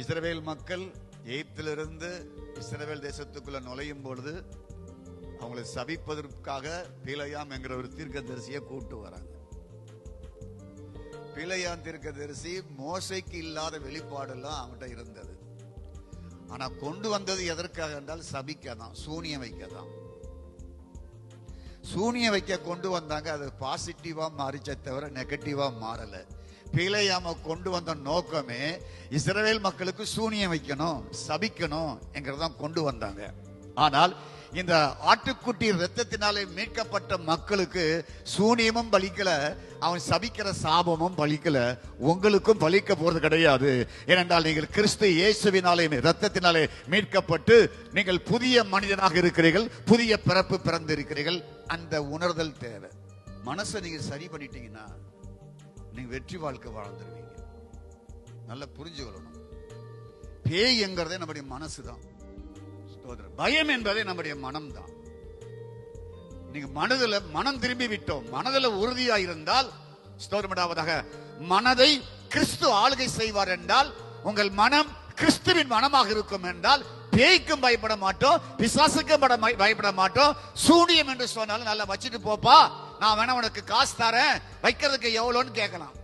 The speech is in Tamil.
இஸ்ரவேல் மக்கள் எகிப்திலிருந்து இஸ்ரவேல் தேசத்துக்குள்ள நுழையும் பொழுது அவங்களை சபிப்பதற்காக பிலேயாம் என்கிற ஒரு தீர்க்கதரிசியை கூட்டு வராங்க. பிலேயாம் தீர்க்கதரிசி மோசைக்கு இல்லாத வெளிப்பாடெல்லாம் அவன்கிட்ட இருந்தது. ஆனா கொண்டு வந்தது எதற்காக என்றால் சபிக்கதான், சூனியம் வைக்கதான். சூனியம் வைக்க கொண்டு வந்தாங்க. அது பாசிட்டிவா மாறிச்சே தவிர நெகட்டிவா மாறல. பிலேயாம கொண்டு வந்த நோக்கமே இஸ்ரவேல் மக்களுக்கு சூனியம் வைக்கணும், சபிக்கணும் என்கிறதான் கொண்டு வந்தாங்க. ஆனால் இந்த ஆட்டுக்குட்டி ரத்தத்தினாலே மீட்கப்பட்ட மக்களுக்கு சூனியமும் பலிக்கல, அவன் சபிக்கிற சாபமும் பலிக்கல. உங்களுக்கும் பலிக்க போறது கிடையாது. ஏனென்றால் நீங்கள் கிறிஸ்து இயேசுவினாலே ரத்தத்தினாலே மீட்கப்பட்டு நீங்கள் புதிய மனிதனாக இருக்கிறீர்கள், புதிய பிறப்பு பிறந்திருக்கிறீர்கள். அந்த உணர்தல் தேவை. மனசை நீங்க சரி பண்ணிட்டீங்கன்னா நீங்க வெற்றி வாழ்க்கை வாழ்ந்துருவீங்க. நல்லா புரிஞ்சுக்கணும். பேய் என்கிறதே நம்முடைய மனசுதான். பயம் என்பதே நம்முடைய மனம் தான். நீங்க மனம் திரும்பி விட்டோம், மனதில் உறுதியா இருந்தால் ஸ்தோத்திரமாக மனதை கிறிஸ்து ஆளுகை செய்வார் என்றால் உங்கள் மனம் கிறிஸ்துவின் மனமாக இருக்கும் என்றால் பேய்க்கும் பயப்பட மாட்டோம், பிசாசுக்கும் பயப்பட மாட்டோம். சூனியம் என்று சொன்னாலும் நல்லா வச்சுட்டு போப்பா, நான் வேணா உனக்கு காசு தரேன், வைக்கிறதுக்கு எவ்வளோன்னு கேட்கலாம்.